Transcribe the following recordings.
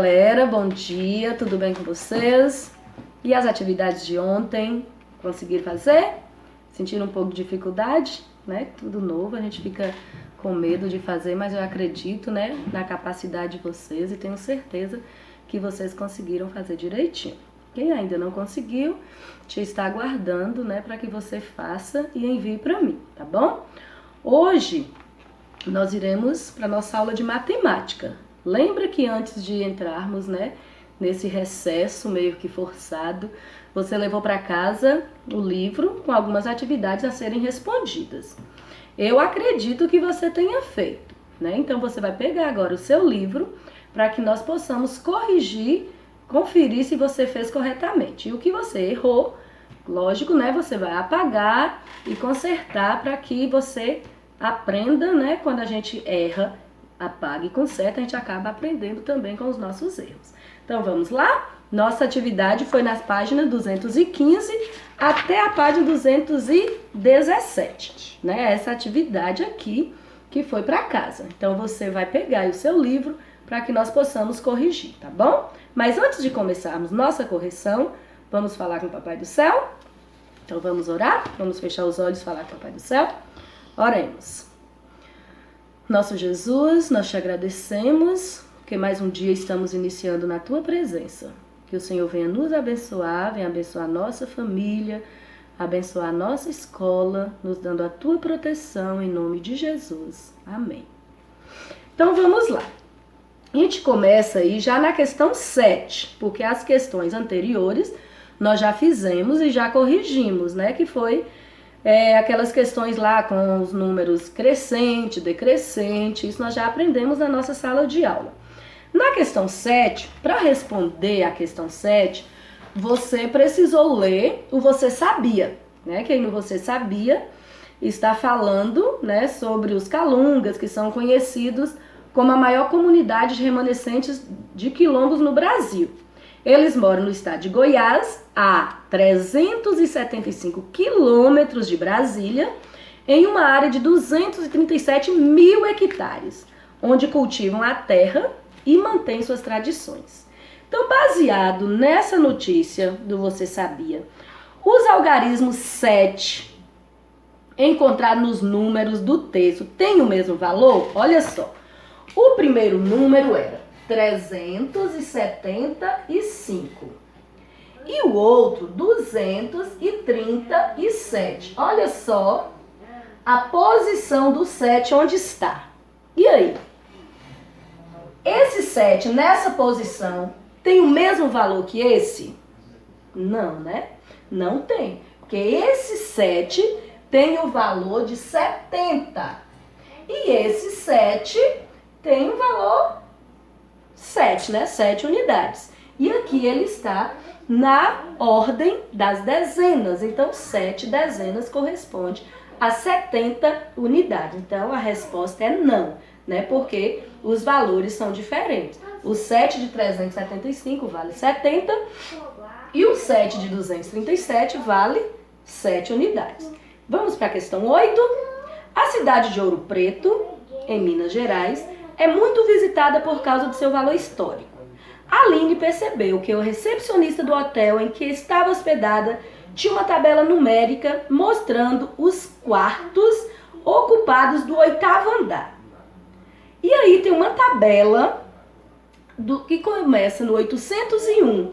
galera, bom dia, tudo bem com vocês? E as atividades de ontem, conseguiram fazer? Sentiram um pouco de dificuldade, né? Tudo novo, a gente fica com medo de fazer, mas eu acredito, né, na capacidade de vocês e tenho certeza que vocês conseguiram fazer direitinho. Quem ainda não conseguiu, te está aguardando, né, para que você faça e envie para mim, tá bom? Hoje nós iremos para nossa aula de matemática. Lembra que antes de entrarmos, né, nesse recesso meio que forçado, você levou para casa o livro com algumas atividades a serem respondidas. Eu acredito que você tenha feito, né? Então você vai pegar agora o seu livro para que nós possamos corrigir, conferir se você fez corretamente. E o que você errou, lógico, né, você vai apagar e consertar para que você aprenda, né, quando a gente erra, apaga e conserta, a gente acaba aprendendo também com os nossos erros. Então vamos lá? Nossa atividade foi nas páginas 215 até a página 217, né? Essa atividade aqui que foi para casa. Então você vai pegar aí o seu livro para que nós possamos corrigir, tá bom? Mas antes de começarmos nossa correção, vamos falar com o Papai do Céu? Então vamos orar? Vamos fechar os olhos e falar com o Papai do Céu? Oremos. Nosso Jesus, nós te agradecemos, porque mais um dia estamos iniciando na tua presença. Que o Senhor venha nos abençoar, venha abençoar a nossa família, abençoar a nossa escola, nos dando a tua proteção em nome de Jesus. Amém. Então vamos lá. A gente começa aí já na questão 7, porque as questões anteriores nós já fizemos e já corrigimos, né? Que foi aquelas questões lá com os números crescente, decrescente, isso nós já aprendemos na nossa sala de aula. Na questão 7, para responder a questão 7, você precisou ler o Você Sabia, né? Quem no Você Sabia está falando, né, sobre os Calungas, que são conhecidos como a maior comunidade de remanescentes de quilombos no Brasil. Eles moram no estado de Goiás, a 375 quilômetros de Brasília, em uma área de 237 mil hectares, onde cultivam a terra e mantêm suas tradições. Então, baseado nessa notícia do Você Sabia, os algarismos 7 encontrados nos números do texto têm o mesmo valor? Olha só, o primeiro número era 375 e o outro 237. Olha só a posição do 7 onde está. E aí? Esse 7 nessa posição tem o mesmo valor que esse? Não, né? Não tem. Porque esse 7 tem o valor de 70. E esse 7 tem o valor 7, né? 7 unidades. E aqui ele está na ordem das dezenas. Então, 7 dezenas corresponde a 70 unidades. Então, a resposta é não, né? Porque os valores são diferentes. O 7 de 375 vale 70 e o 7 de 237 vale 7 unidades. Vamos para a questão 8. A cidade de Ouro Preto, em Minas Gerais, é muito visitada por causa do seu valor histórico. Aline percebeu que o recepcionista do hotel em que estava hospedada tinha uma tabela numérica mostrando os quartos ocupados do 8º andar. E aí tem uma tabela que começa no 801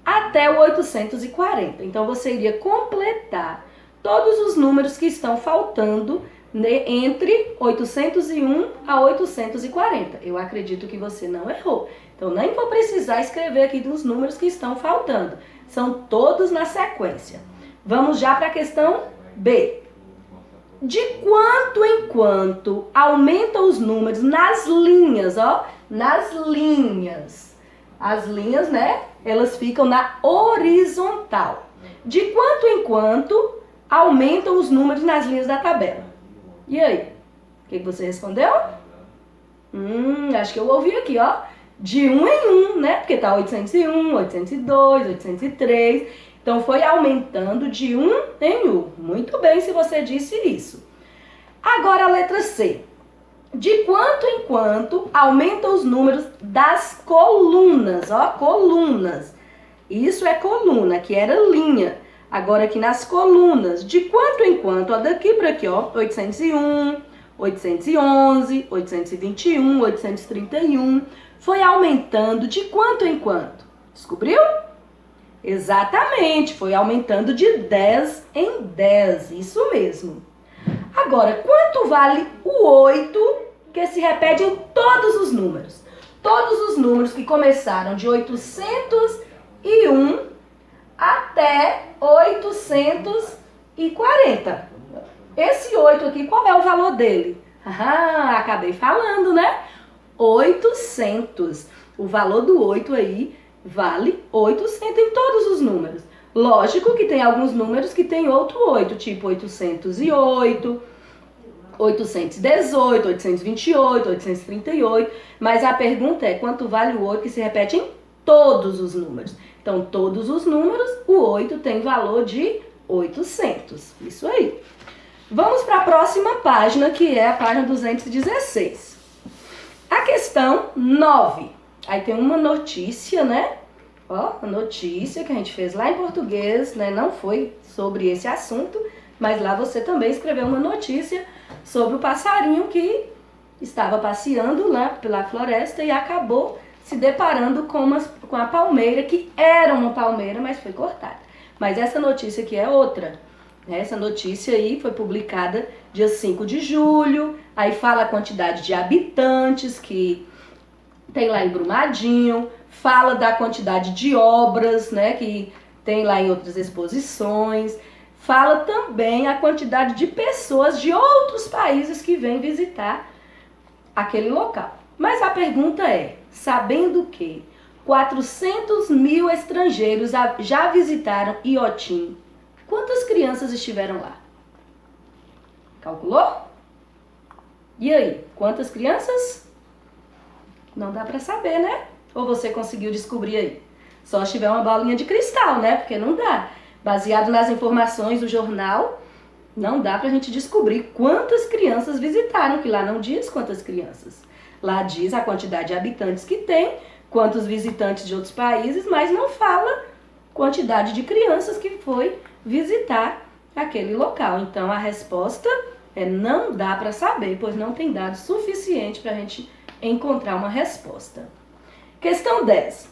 até o 840. Então você iria completar todos os números que estão faltando entre 801 a 840. Eu acredito que você não errou. Então nem vou precisar escrever aqui dos números que estão faltando. São todos na sequência. Vamos já para a questão B. De quanto em quanto aumentam os números nas linhas, ó? Nas linhas. As linhas, né? Elas ficam na horizontal. De quanto em quanto aumentam os números nas linhas da tabela? E aí? O que você respondeu? Acho que eu ouvi aqui, ó. De 1 em 1, né? Porque tá 801, 802, 803. Então foi aumentando de 1 em 1. Muito bem se você disse isso. Agora a letra C. De quanto em quanto aumentam os números das colunas, ó, colunas. Isso é coluna, que era linha. Agora aqui nas colunas, de quanto em quanto, ó, daqui para aqui, ó, 801, 811, 821, 831, foi aumentando de quanto em quanto? Descobriu? Exatamente, foi aumentando de 10 em 10, isso mesmo. Agora, quanto vale o 8 que se repete em todos os números? Todos os números que começaram de 801 até 840. Esse 8 aqui, qual é o valor dele? Ah, acabei falando, né? 800. O valor do 8 aí vale 800 em todos os números. Lógico que tem alguns números que tem outro 8, tipo 808, 818, 828, 838. Mas a pergunta é quanto vale o 8 que se repete em todos os números. Então, todos os números, o 8 tem valor de 800. Isso aí. Vamos para a próxima página, que é a página 216. A questão 9. Aí tem uma notícia, né? Ó, a notícia que a gente fez lá em português, né? Não foi sobre esse assunto, mas lá você também escreveu uma notícia sobre o passarinho que estava passeando lá pela floresta e acabou se deparando com a palmeira, que era uma palmeira, mas foi cortada. Mas essa notícia aqui é outra. Essa notícia aí foi publicada dia 5 de julho, aí fala a quantidade de habitantes que tem lá em Brumadinho, fala da quantidade de obras, né, que tem lá em outras exposições, fala também a quantidade de pessoas de outros países que vêm visitar aquele local. Mas a pergunta é, sabendo que 400 mil estrangeiros já visitaram Iotim, quantas crianças estiveram lá? Calculou? E aí, quantas crianças? Não dá pra saber, né? Ou você conseguiu descobrir aí? Só se tiver uma bolinha de cristal, né? Porque não dá. Baseado nas informações do jornal, não dá pra gente descobrir quantas crianças visitaram, que lá não diz quantas crianças. Lá diz a quantidade de habitantes que tem, quantos visitantes de outros países, mas não fala quantidade de crianças que foi visitar aquele local. Então a resposta é não dá para saber, pois não tem dados suficientes para a gente encontrar uma resposta. Questão 10.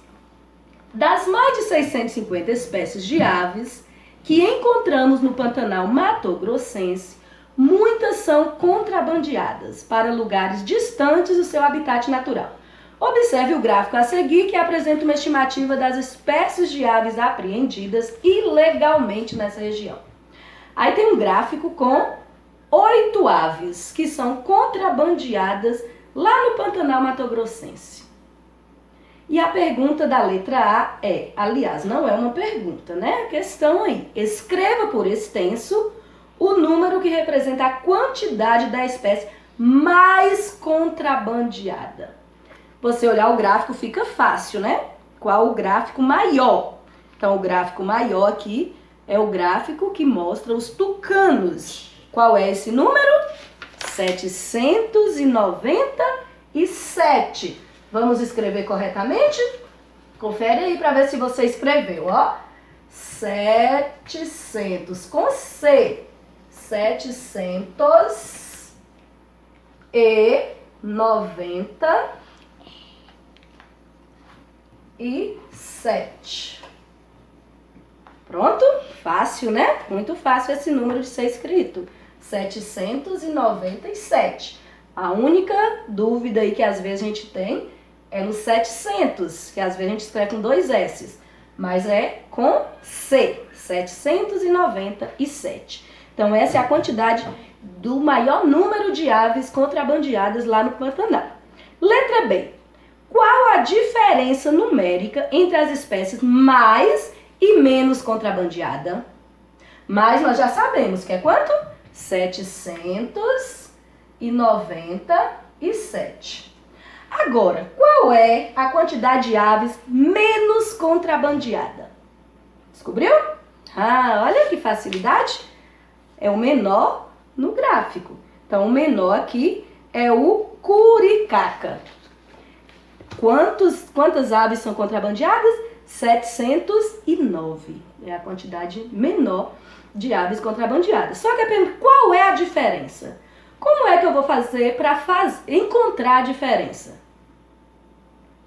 Das mais de 650 espécies de aves que encontramos no Pantanal Mato-Grossense, muitas são contrabandeadas para lugares distantes do seu habitat natural. Observe o gráfico a seguir, que apresenta uma estimativa das espécies de aves apreendidas ilegalmente nessa região. Aí tem um gráfico com 8 aves que são contrabandeadas lá no Pantanal Mato-Grossense. E a pergunta da letra A é, aliás, não é uma pergunta, né? A questão aí, escreva por extenso o número que representa a quantidade da espécie mais contrabandeada. Você olhar o gráfico fica fácil, né? Qual o gráfico maior? Então, o gráfico maior aqui é o gráfico que mostra os tucanos. Qual é esse número? 797. Vamos escrever corretamente? Confere aí para ver se você escreveu, ó. 700 com C. 797. Pronto? Fácil, né? Muito fácil esse número de ser escrito. 797. A única dúvida aí que às vezes a gente tem é no 700, que às vezes a gente escreve com 2 S's, mas é com C, 797. Então essa é a quantidade do maior número de aves contrabandeadas lá no Pantanal. Letra B. Qual a diferença numérica entre as espécies mais e menos contrabandeada? Mais nós já sabemos que é quanto? 797. Agora, qual é a quantidade de aves menos contrabandeada? Descobriu? Ah, olha que facilidade. É o menor no gráfico. Então, o menor aqui é o Curicaca. Quantas aves são contrabandeadas? 709. É a quantidade menor de aves contrabandeadas. Só que a pergunta, qual é a diferença? Como é que eu vou fazer para encontrar a diferença?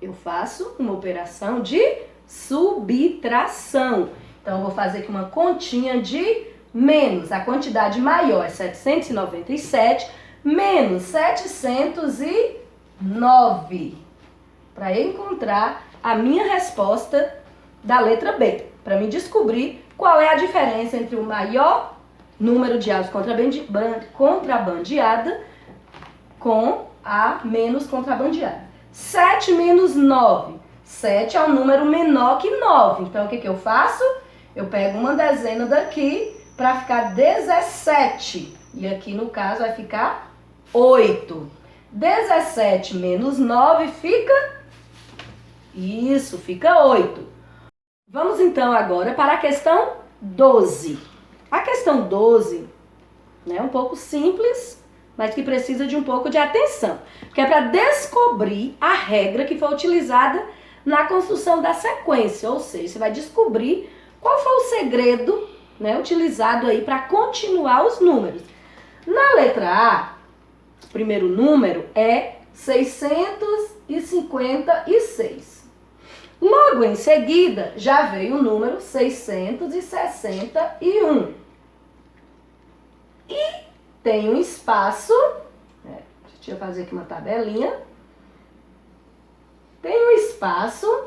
Eu faço uma operação de subtração. Então, eu vou fazer aqui uma continha de menos. A quantidade maior é 797 menos 709. Para encontrar a minha resposta da letra B. Para me descobrir qual é a diferença entre o maior número de aves contrabandeada com a menos contrabandeada. 7 menos 9. 7 é um número menor que 9. Então, o que eu faço? Eu pego uma dezena daqui para ficar 17. E aqui, no caso, vai ficar 8. 17 menos 9 fica... Isso, fica 8. Vamos, então, agora para a questão 12. A questão 12 é um pouco simples, mas que precisa de um pouco de atenção. Porque é para descobrir a regra que foi utilizada na construção da sequência. Ou seja, você vai descobrir qual foi o segredo, né, utilizado aí para continuar os números. Na letra A, o primeiro número é 656. Logo em seguida, já veio o número 661. E tem um espaço, deixa eu fazer aqui uma tabelinha. Tem um espaço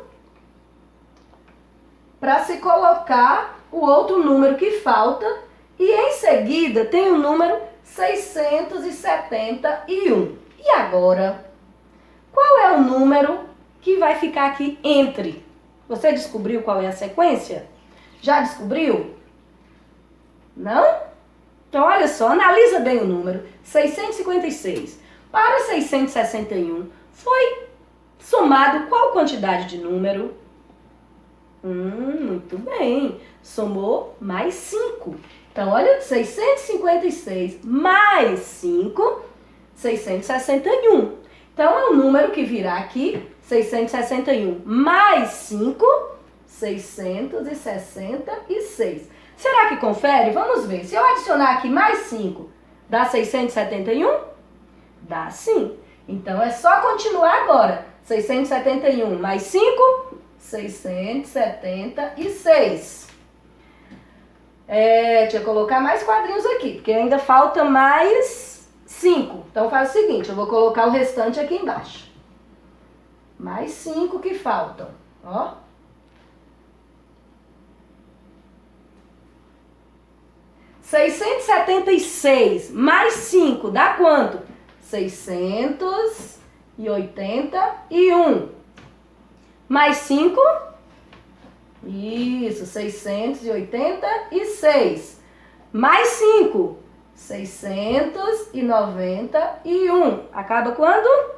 para se colocar o outro número que falta. E em seguida tem o número 671. E agora, qual é o número que vai ficar aqui entre? Você descobriu qual é a sequência? Já descobriu? Não? Então, olha só, analisa bem o número. 656 para 661 foi somado qual quantidade de número? Muito bem. Somou mais 5. Então, olha, 656 mais 5, 661. Então, é o número que virá aqui, 661 mais 5, 666. Será que confere? Vamos ver. Se eu adicionar aqui mais 5, dá 671? Dá sim. Então, é só continuar agora. 671 mais 5, 676. Deixa eu colocar mais quadrinhos aqui, porque ainda falta mais 5. Então, faz o seguinte, eu vou colocar o restante aqui embaixo. Mais 5 que faltam, ó. (676) mais 5 dá quanto? 681. Mais 5? Isso, 686. Mais 5? 691. Acaba quando?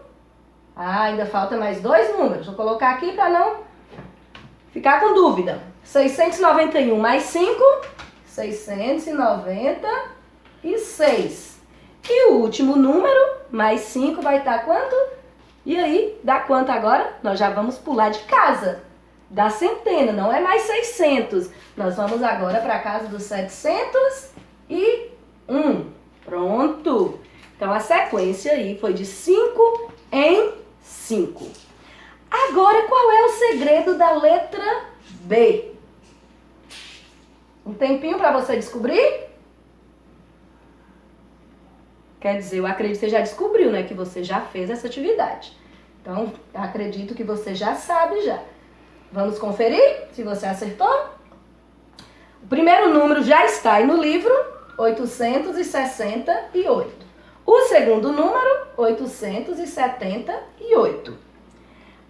Ainda falta mais 2 números. Vou colocar aqui para não ficar com dúvida. 691 mais 5, 696. E o último número, mais 5, vai estar quanto? E aí, dá quanto agora? Nós já vamos pular de casa. Da centena, não é mais 600. Nós vamos agora para a casa dos 701. Pronto. Então, a sequência aí foi de 5 em 5. Agora, qual é o segredo da letra B? Um tempinho para você descobrir? Quer dizer, eu acredito que você já descobriu, né? Que você já fez essa atividade. Então, acredito que você já sabe já. Vamos conferir se você acertou? O primeiro número já está aí no livro, 868. O segundo número, 878.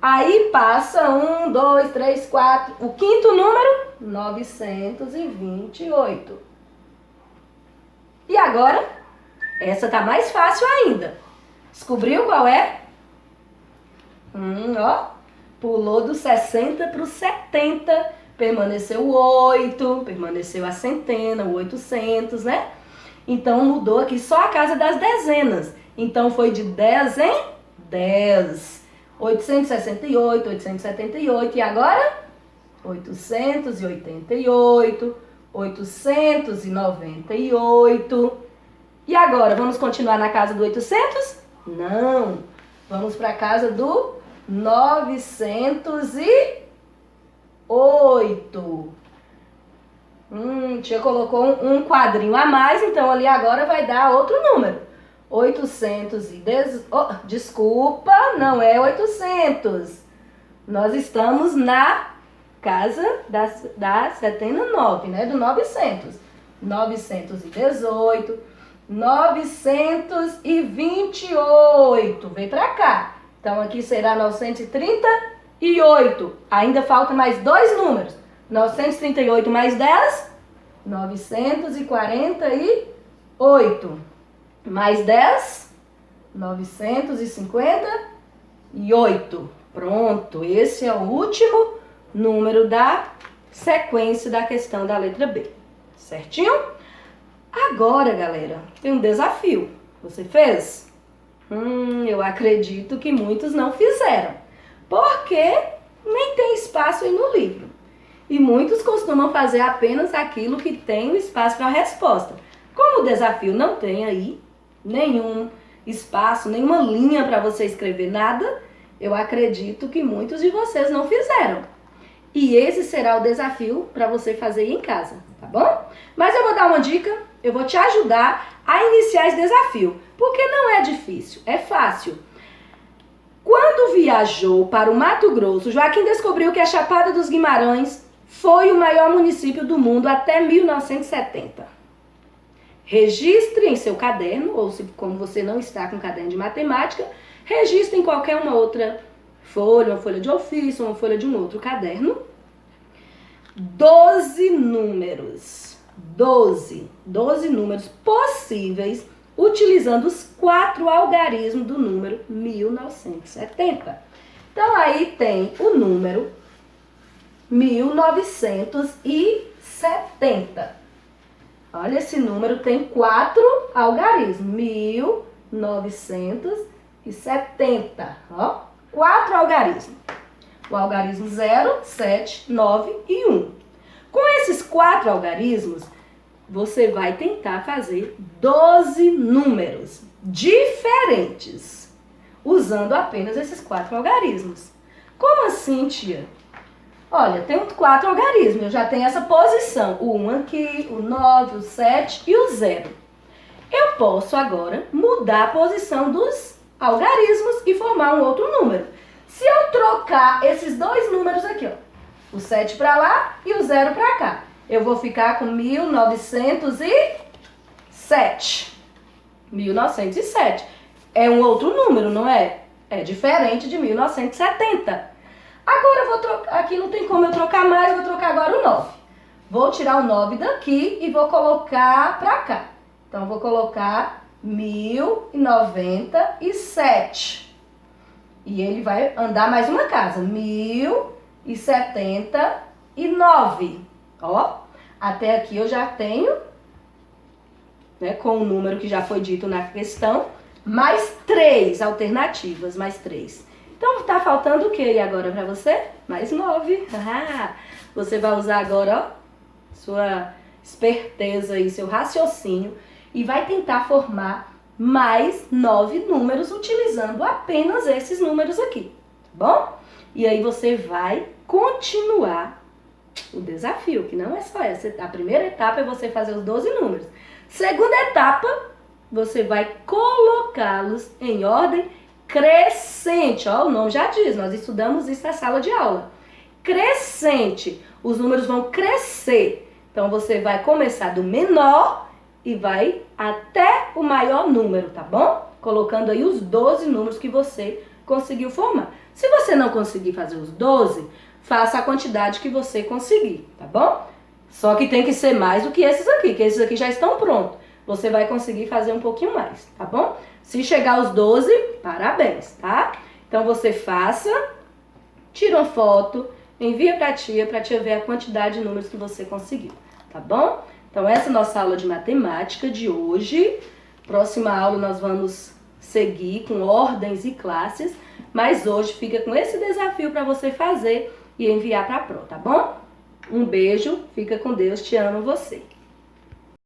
Aí passa 1, 2, 3, 4. O quinto número, 928. E agora, essa tá mais fácil ainda. Descobriu qual é? Ó. Pulou do 60 para o 70, permaneceu o 8, permaneceu a centena, o 800, né? Então, mudou aqui só a casa das dezenas. Então foi de 10 em 10. 868, 878 e agora 888, 898. E agora, vamos continuar na casa do 800? Não. Vamos para a casa do 908. Tia colocou um quadrinho a mais, então ali agora vai dar outro número. 810. Oh, desculpa, não é 800. Nós estamos na casa da centena 9, né? Do 900. 918, 928. Vem pra cá. Então aqui será 938. Ainda falta mais dois números. 938 mais 10, 948. Mais 10, 958. Pronto, esse é o último número da sequência da questão da letra B. Certinho? Agora, galera, tem um desafio. Você fez? Eu acredito que muitos não fizeram. Porque nem tem espaço aí no livro. E muitos costumam fazer apenas aquilo que tem o espaço para a resposta. Como o desafio não tem aí nenhum espaço, nenhuma linha para você escrever nada, eu acredito que muitos de vocês não fizeram. E esse será o desafio para você fazer aí em casa, tá bom? Mas eu vou dar uma dica, eu vou te ajudar a iniciar esse desafio, porque não é difícil, é fácil. Quando viajou para o Mato Grosso, Joaquim descobriu que a Chapada dos Guimarães foi o maior município do mundo até 1970. Registre em seu caderno, ou se como você não está com caderno de matemática, registre em qualquer uma outra folha, uma folha de ofício, uma folha de um outro caderno. 12 números. 12 números possíveis utilizando os 4 algarismos do número 1970. Então aí tem o número 1970. Olha, esse número tem 4 algarismos. 1970. Ó, 4 algarismos. O algarismo 0, 7, 9 e 1. Com esses 4 algarismos, você vai tentar fazer 12 números diferentes, usando apenas esses 4 algarismos. Como assim, tia? Olha, tem 4 algarismos, eu já tenho essa posição, o 1 aqui, o 9, o 7 e o 0. Eu posso agora mudar a posição dos algarismos e formar um outro número. Se eu trocar esses dois números aqui, ó, o 7 para lá e o 0 para cá, eu vou ficar com 1907. 1907. É um outro número, não é? É diferente de 1970. Agora eu vou trocar, aqui não tem como eu trocar mais, eu vou trocar agora o 9. Vou tirar o 9 daqui e vou colocar pra cá. Então, eu vou colocar 1097. E ele vai andar mais uma casa. 1079. Ó, até aqui eu já tenho, né, com o número que já foi dito na questão, mais 3 alternativas, mais 3. Então, tá faltando o que agora para você? Mais 9. Você vai usar agora, ó, sua esperteza e seu raciocínio e vai tentar formar mais 9 números utilizando apenas esses números aqui, tá bom? E aí você vai continuar o desafio, que não é só essa. A primeira etapa é você fazer os 12 números. Segunda etapa, você vai colocá-los em ordem crescente, ó, o nome já diz, nós estudamos isso na sala de aula. Crescente, os números vão crescer. Então você vai começar do menor e vai até o maior número, tá bom? Colocando aí os 12 números que você conseguiu formar. Se você não conseguir fazer os 12, faça a quantidade que você conseguir, tá bom? Só que tem que ser mais do que esses aqui, que esses aqui já estão prontos. Você vai conseguir fazer um pouquinho mais, tá bom? Se chegar aos 12, parabéns, tá? Então você faça, tira uma foto, envia pra tia ver a quantidade de números que você conseguiu, tá bom? Então essa é a nossa aula de matemática de hoje. Próxima aula nós vamos seguir com ordens e classes, mas hoje fica com esse desafio para você fazer e enviar para a Pro, tá bom? Um beijo, fica com Deus, te amo você.